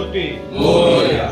मूर्ती मोरया।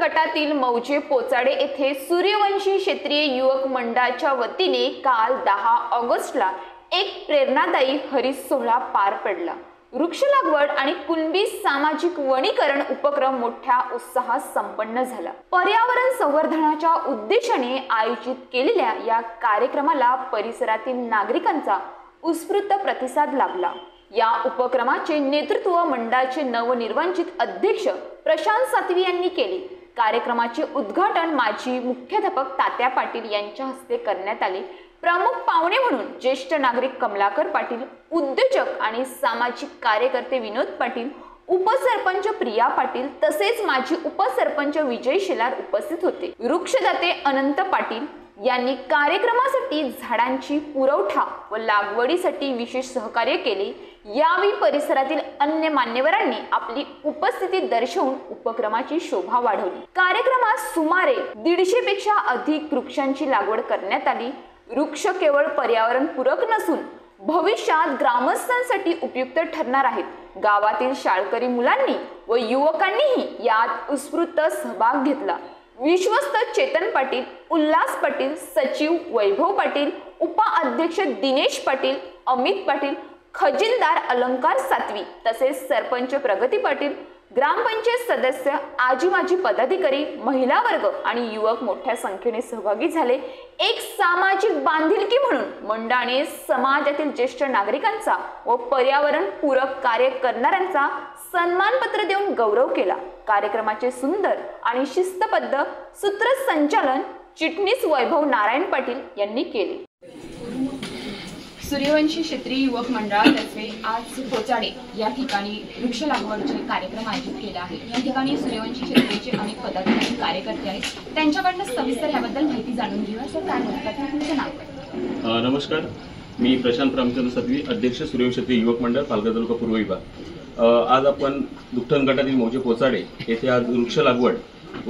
गटातील मौजे पोचाडे येथे सूर्यवंशी क्षेत्रीय युवक मंडळाच्या वतीने काल 10 ऑगस्टला एक प्रेरणादायी हरित सोहळा पार पडला। वृक्ष लागवड आणि कुणबी सामाजिक वनीकरण उपक्रम मोठ्या उत्साहात संपन्न झाला। पर्यावरण संवर्धनाच्या उद्देशाने आयोजित केलेल्या या कार्यक्रमाला परिसरातील नागरिकांचा उत्स्फूर्त प्रतिसाद लाभला। या उपक्रमाचे नेतृत्व मंडळाचे नवनिर्वाचित अध्यक्ष प्रशांत सातवी यांनी केले। कार्यक्रमाचे उद्घाटन माजी मुख्याध्यापक तात्या पाटील यांच्या हस्ते करण्यात आले। प्रमुख पाहुणे म्हणून ज्येष्ठ नागरिक कमलाकर पाटील, उद्योजक आणि सामाजिक कार्यकर्ते विनोद पाटील, उपसरपंच प्रिया पाटील तसेच माजी उपसरपंच विजय शेलार उपस्थित होते। वृक्षदाते अनंत पाटील यांनी कार्यक्रमासाठी झाडांची पुरवठा व लागवडीसाठी विशेष सहकार्य केले। यावेळी परिसरातील अन्य मान्यवरांनी आपली उपस्थिती दर्शवून उपक्रमाची शोभा वाढवली। कार्यक्रमात सुमारे 150 पेक्षा अधिक वृक्षांची लागवड करण्यात आली। वृक्ष केवळ पर्यावरण पूरक नसून भविष्यात ग्रामस्थांसाठी उपयुक्त ठरणार आहेत। गावातील शाळकरी मुलांनी व युवकांनीही यात उत्स्फूर्त सहभाग घेतला। विश्वस्त चेतन पाटील, उल्हास पाटील, सचिव वैभव पाटील, उपाध्यक्ष दिनेश पाटील, अमित पाटील, खजिनदार अलंकार सातवी तसेच सरपंच प्रगती पाटील, ग्रामपंचायत सदस्य, आजी माजी पदाधिकारी, महिला वर्ग आणि युवक मोठ्या संख्येने सहभागी झाले। एक सामाजिक बांधिलकी म्हणून मंडळाने समाजातील ज्येष्ठ नागरिकांचा व पर्यावरण पूरक कार्य करणाऱ्यांचा सन्मानपत्र देऊन गौरव केला। कार्यक्रमाचे सुंदर आणि शिस्तबद्ध सूत्रसंचालन चिटणीस वैभव नारायण पाटील यांनी केले। सूर्यवंशी क्षेत्रीय युवक मंडळातर्फे आज पोचाडे या ठिकाणी वृक्ष लागवडचे कार्यक्रम आयोजित केला आहे। या ठिकाणी सूर्यवंशी क्षेत्रीचे अनेक पदाधिकारी कार्यकर्ते आहेत। त्यांच्याकडून सविस्तर याबद्दल माहिती जाणून घेऊया। सर, काय म्हणतात, तुमचं नाव काय? नमस्कार, मी प्रशांत रामचंद्र सातवी, अध्यक्ष सूर्यवंशी क्षेत्रीय युवक मंडळ पालघर तालुका पूर्व विभाग। आज आपण दुखटण गटातील मौजे पोचाडे येथे आज वृक्ष लागवड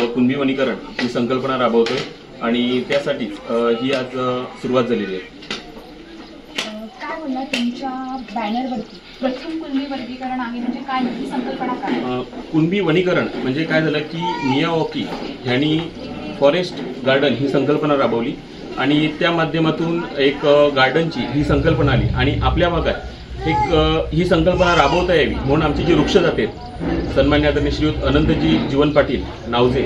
व कुणबी वनीकरण ही संकल्पना राबवतोय आणि त्यासाठी ही आज सुरुवात झालेली आहे। काय बोलला तुमच्या बॅनरवरती प्रथम कुणबी वर्गीकरण आहे, म्हणजे काय ही संकल्पना काय? कुणबी वनीकरण म्हणजे काय झालं की मियावॉकी यांनी फॉरेस्ट गार्डन ही संकल्पना राबवली आणि त्या माध्यमातून एक गार्डनची ही संकल्पना आली आणि आपल्या भागात एक ही संकल्पना राबवता यावी म्हणून आमचे जे वृक्षदाते सन्मान्य आदरणीय श्रीयुत अनंतजी जीवन पाटील नावजे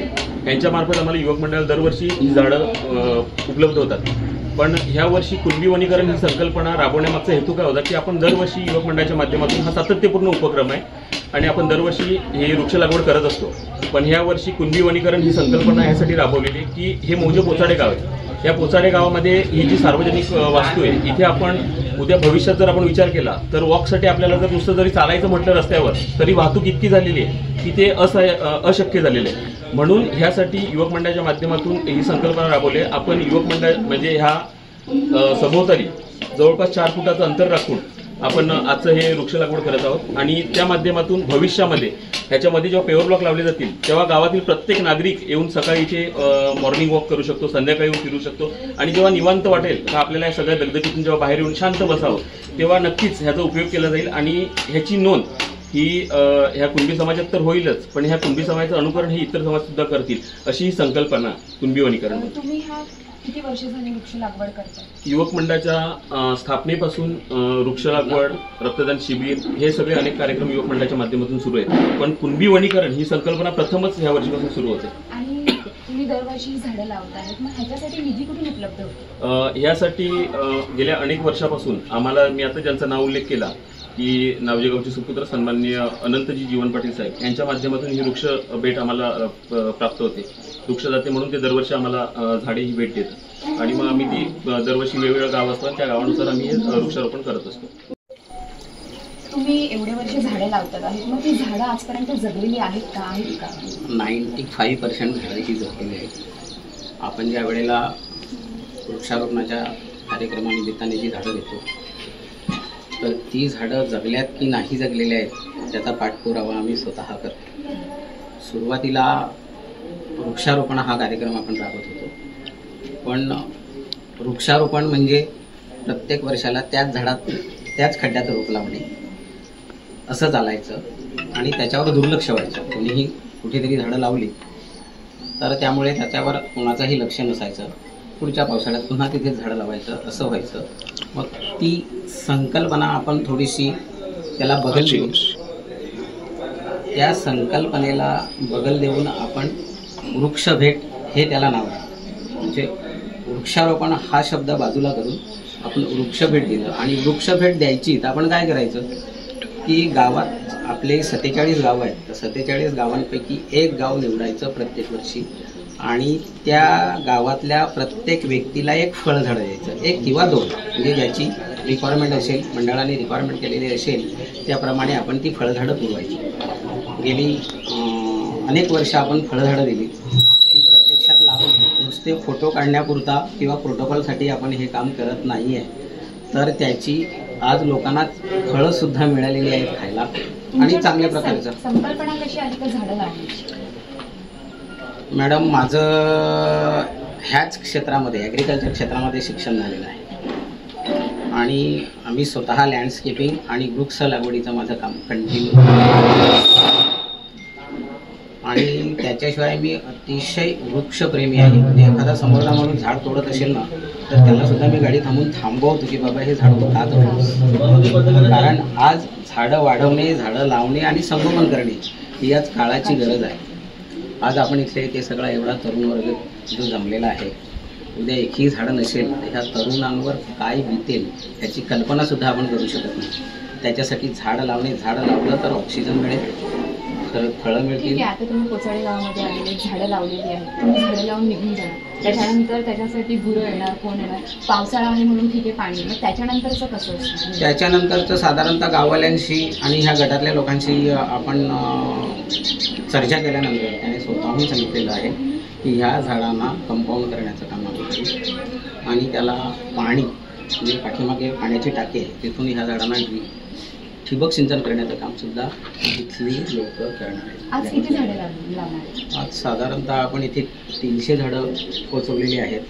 यांच्यामार्फत आम्हाला युवक मंडळाला दरवर्षी ही झाडं उपलब्ध होतात। पण ह्या वर्षी कुणबी वनीकरण ही संकल्पना राबवण्यामागचा हेतू काय होता की आपण दरवर्षी युवक मंडळाच्या माध्यमातून हा सातत्यपूर्ण उपक्रम आहे आणि आपण दरवर्षी हे वृक्ष लागवड करत असतो। पण ह्या वर्षी कुणबी वनीकरण ही संकल्पना यासाठी राबवलेली की हे मौजे पोचाडे गाव आहे। या पोचाडे गावामध्ये ही जी सार्वजनिक वास्तू आहे इथे आपण उद्या भविष्यात जर आपण विचार केला तर वॉकसाठी आपल्याला जर नुसतं जरी चालायचं म्हटलं रस्त्यावर तरी वाहतूक इतकी झालेली आहे की ते अशक्य झालेलं आहे। म्हणून ह्यासाठी युवक मंडळाच्या माध्यमातून ही संकल्पना राबवली। आपण युवक मंडळ म्हणजे ह्या सभोवताली जवळपास 4 फुटाचं अंतर राखून आपण आजचं हे वृक्ष लागवड करत आहोत आणि त्या माध्यमातून भविष्यामध्ये ह्याच्यामध्ये जेव्हा पेवर ब्लॉक लावले जातील तेव्हा गावातील प्रत्येक नागरिक येऊन सकाळी इथे मॉर्निंग वॉक करू शकतो, संध्याकाळी येऊन फिरू शकतो आणि जेव्हा निवांत वाटेल का आपल्याला या सगळ्या दगदगीतून जेव्हा बाहेर येऊन शांत बसावं तेव्हा नक्कीच ह्याचा उपयोग केला जाईल आणि ह्याची नोंद ही ह्या कुणबी समाजात तर होईलच पण ह्या कुणबी समाजाचं अनुकरण हे इतर समाज सुद्धा करतील अशी ही संकल्पना कुणबी वनीकरण। तुम्ही हा किती वर्ष झाली वृक्ष लागवड करता? युवक मंडळाच्या स्थापनेपासून वृक्ष लागवड, रक्तदान शिबिर हे सगळे अनेक कार्यक्रम युवक मंडळाच्या माध्यमातून सुरू आहेत पण कुणबी वनीकरण ही संकल्पना प्रथमच ह्या वर्षीपासून सुरू होते। आणि तुम्ही दरवर्षी झाडं लावतायत, मग ह्याच्यासाठी निधी कुठून उपलब्ध होतो? यासाठी गेल्या अनेक वर्षापासून आम्हाला, मी आता ज्यांचा नाव उल्लेख केला की नावजेगावचे सुपुत्र सन्माननीय अनंतजी जीवन पाटील साहेब यांच्या माध्यमातून ही वृक्ष भेट आम्हाला प्राप्त होते। वृक्षदाते म्हणून ते दरवर्षी आम्हाला झाडे ही भेट देतात आणि मग आम्ही ती दरवर्षी वेगवेगळ्या गाव असतात त्या गावानुसार आम्ही हे वृक्षारोपण करत असतो। तुम्ही तुम्ही एवढे वर्ष झाडं लावतात आहेत, मग ती झाडं आजपर्यंत जगलेली आहेत का, आहेत का? 95% झाडं ही जगलेली आहेत. आपण ज्या वेळेला वृक्षारोपणाच्या कार्यक्रमानिमित्ताने जी झाडं घेतो, तर ती झाडं जगल्यात की नाही जगलेल्या आहेत त्याचा पाठपुरावा आम्ही स्वतः करतो. सुरुवातीला वृक्षारोपण हा कार्यक्रम आपण राबवत होतो, पण वृक्षारोपण म्हणजे प्रत्येक वर्षाला त्याच झाडात त्याच खड्ड्यात रोप लावणे असं चालायचं आणि त्याच्यावर दुर्लक्ष व्हायचं. कोणीही कुठेतरी झाडं लावली तर त्यामुळे त्याच्यावर कोणाचंही लक्ष नसायचं. पुढच्या पावसाळ्यात पुन्हा तिथे झाडं लावायचं असं व्हायचं. मग ती संकल्पना आपण थोडीशी त्याला बगल देऊन, त्या संकल्पनेला बगल देऊन आपण वृक्षभेट हे त्याला नाव आहे. म्हणजे वृक्षारोपण हा शब्द बाजूला करून आपण वृक्षभेट दिलं. आणि वृक्षभेट द्यायची तर आपण काय करायचं की गावात आपले 47 गावं आहेत, तर 47 गावांपैकी एक गाव निवडायचं प्रत्येक वर्षी आणि त्या गावातल्या प्रत्येक व्यक्तीला एक फळझाडं द्यायचं, 1 किंवा 2, म्हणजे ज्याची रिक्वायरमेंट असेल, मंडळाने रिक्वायरमेंट केलेली असेल त्याप्रमाणे आपण ती फळझाडं पुरवायची. गेली अनेक वर्ष आपण फळझाडं दिली, ती प्रत्यक्षात लावून नुसते फोटो काढण्यापुरता किंवा प्रोटोकॉलसाठी आपण हे काम करत नाही आहे, तर त्याची आज लोकांना फळंसुद्धा मिळालेली आहेत खायला आणि चांगल्या प्रकारचं. संकल्पना कशी आली का झाडं लावण्याची? मॅडम, माझं ह्याच क्षेत्रामध्ये ॲग्रिकल्चर क्षेत्रामध्ये शिक्षण झालेलं आहे आणि आम्ही स्वतः लँडस्केपिंग आणि वृक्ष लागवडीचं माझं काम कंटिन्यू आणि त्याच्याशिवाय मी अतिशय वृक्षप्रेमी आहे. म्हणजे एखादा समोरचा माणूस झाड तोडत असेल ना तर त्यालासुद्धा मी गाडी थांबवतो की बाबा हे झाड का तोडतोस. कारण आज झाडं वाढवणे, झाडं लावणे आणि संगोपन करणे ही आज काळाची गरज आहे. आज आपण इथे ते सगळा एवढा तरुण वर्ग जो जमलेला आहे, उद्या एकही झाडं नसेल तर ह्या तरुणांवर काय बितेल याची कल्पनासुद्धा आपण करू शकत नाही. त्याच्यासाठी झाडं लावणे, झाडं लावलं तर ऑक्सिजन मिळेल, तर फळं मिळतील. ठीक आहे, आता तुम्ही कोचाळे गावामध्ये आलेले, झाडं लावलेली आहेत, तुम्ही झाडं लावून निघून जाणार, त्याच्यानंतर त्याच्यासाठी गुरं येणार, कोण येणार, पावसाळा आहे म्हणून ठीक आहे पाणी, मग त्याच्यानंतरचं कसं असतं? त्याच्यानंतरचं साधारणतः गाववाल्यांशी आणि ह्या गटातल्या लोकांशी आपण चर्चा केल्यानंतर त्याने स्वतःहून सांगितलेलं आहे की ह्या झाडांना कंपाऊंड करण्याचं काम आम्ही करू आणि त्याला पाणी म्हणजे पाठीमागे पाण्याची टाकी आहे तिथून ह्या झाडांना ठिबक सिंचन करण्याचं कामसुद्धा इथली लोक करणार आहेत. आज किती झाडं लावणार? आज साधारणतः आपण इथे 300 झाडं पोचवलेली आहेत.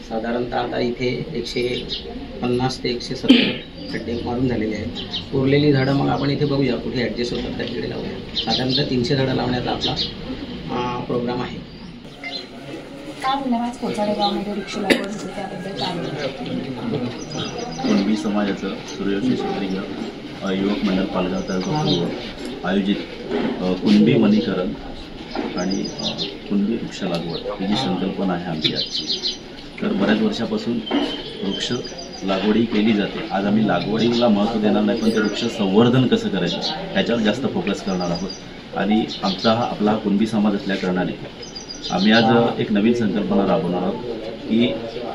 साधारणतः आता इथे 150 ते 170 खड्डे मारून झालेले आहेत. उरलेली झाडं मग आपण इथे बघूया कुठे ॲडजस्ट होतात त्या तिकडे लावूया. साधारणतः 300 झाडं लावण्याचा आपला प्रोग्राम आहे. काय बोलणार आज कोचाळे गावामध्ये वृक्ष लागवड होते त्याबद्दल काय? कुणबी समाजाचं सूर्यवंशी क्षत्रिय युवक मंडळ पालघर तालुका आयोजित कुणबी वनीकरण आणि कुणबी वृक्ष लागवड ही जी संकल्पना आहे आमची आजची, तर बऱ्याच वर्षापासून वृक्ष लागवडी केली जाते. आज आम्ही लागवडीला महत्त्व देणार नाही, पण ते वृक्ष संवर्धन कसं करायचं ह्याच्यावर जास्त फोकस करणार आहोत. आणि आपला कुणबी समाज असल्याकारणाने आम्ही आज एक नवीन संकल्पना राबवणार आहोत की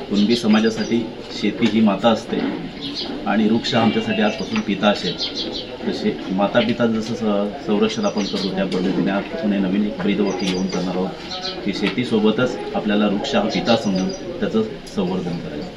कुणबी समाजासाठी शेती ही माता असते आणि वृक्ष आमच्यासाठी आजपासून पिता असेल. तसे माता पिता जसं संरक्षण आपण करतो त्या पद्धतीने आजपासून हे नवीन एक ब्रीदवाक्य घेऊन करणार आहोत की शेतीसोबतच आपल्याला वृक्ष हा पिता समजून त्याचं संवर्धन करायचं.